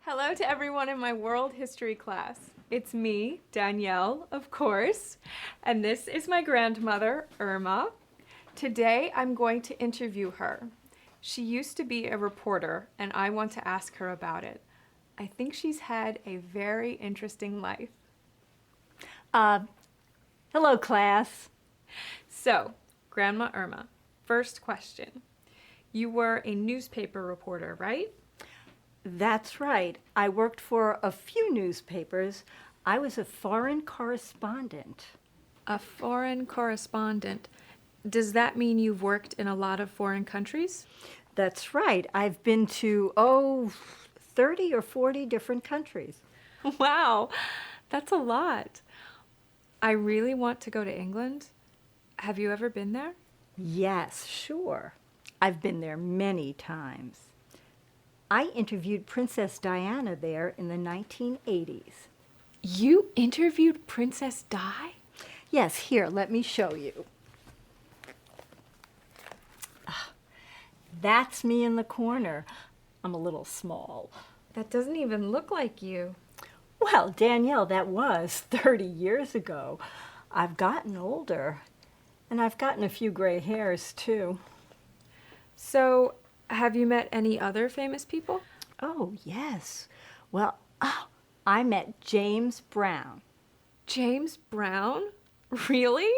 Hello to everyone in my world history class. It's me, Danielle, of course, and this is my grandmother, Irma. Today I'm going to interview her. She used to be a reporter, and I want to ask her about it. I think she's had a very interesting life. Hello, class. So, Grandma Irma, first question. You were a newspaper reporter, right? That's right. I worked for a few newspapers. I was a foreign correspondent. A foreign correspondent. Does that mean you've worked in a lot of foreign countries? That's right. I've been to, 30 or 40 different countries. Wow, that's a lot. I really want to go to England. Have you ever been there? Yes, sure. I've been there many times. I interviewed Princess Diana there in the 1980s. You interviewed Princess Di? Yes, here, let me show you. That's me in the corner. I'm a little small. That doesn't even look like you. Well, Danielle, that was 30 years ago. I've gotten older, and I've gotten a few gray hairs, too. So, have you met any other famous people? Oh, yes. Well, I met James Brown. James Brown? Really?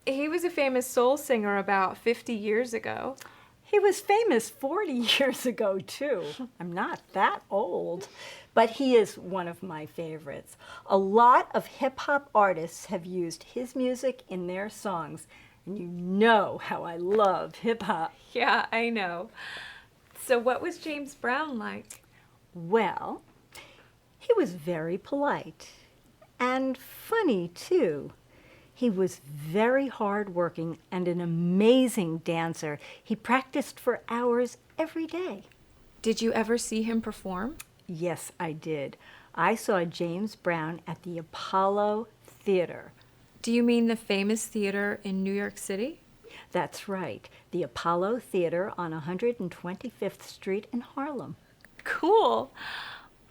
He was a famous soul singer about 50 years ago. He was famous 40 years ago, too. I'm not that old, but he is one of my favorites. A lot of hip-hop artists have used his music in their songs, and you know how I love hip-hop. Yeah, I know. So what was James Brown like? Well, he was very polite and funny, too. He was very hardworking and an amazing dancer. He practiced for hours every day. Did you ever see him perform? Yes, I did. I saw James Brown at the Apollo Theater. Do you mean the famous theater in New York City? That's right, the Apollo Theater on 125th Street in Harlem. Cool.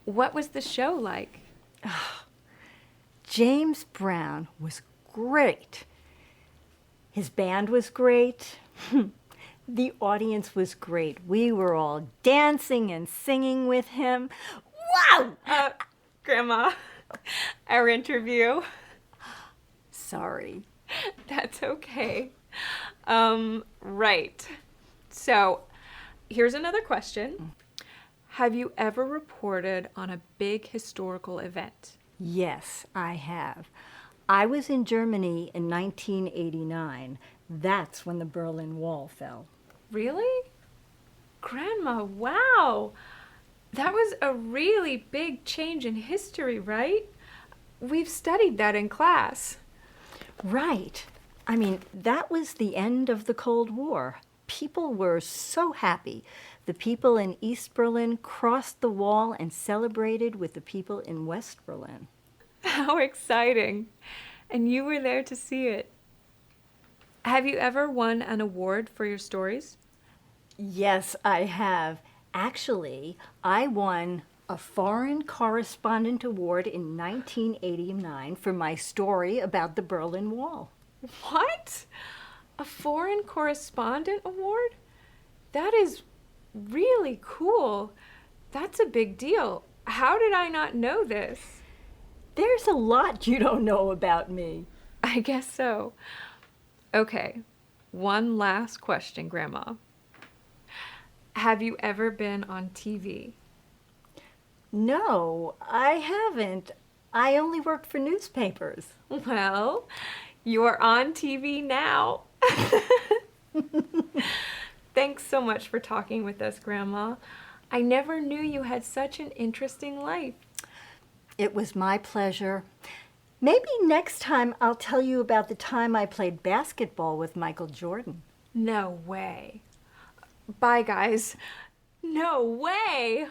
What was the show like? James Brown was great. His band was great. The audience was great. We were all dancing and singing with him. Wow! Grandma, our interview. Sorry. That's okay. Right. So, here's another question. Have you ever reported on a big historical event? Yes, I have. I was in Germany in 1989. That's when the Berlin Wall fell. Really? Grandma, wow! That was a really big change in history, right? We've studied that in class. Right. I mean, that was the end of the Cold War. People were so happy. The people in East Berlin crossed the wall and celebrated with the people in West Berlin. How exciting. And you were there to see it. Have you ever won an award for your stories? Yes, I have. Actually, I won a Foreign Correspondent Award in 1989 for my story about the Berlin Wall. What? A foreign correspondent award? That is really cool. That's a big deal. How did I not know this? There's a lot you don't know about me. I guess so. Okay, one last question, Grandma. Have you ever been on TV? No, I haven't. I only worked for newspapers. Well, you're on TV now. Thanks so much for talking with us, Grandma. I never knew you had such an interesting life. It was my pleasure. Maybe next time I'll tell you about the time I played basketball with Michael Jordan. No way. Bye, guys. No way!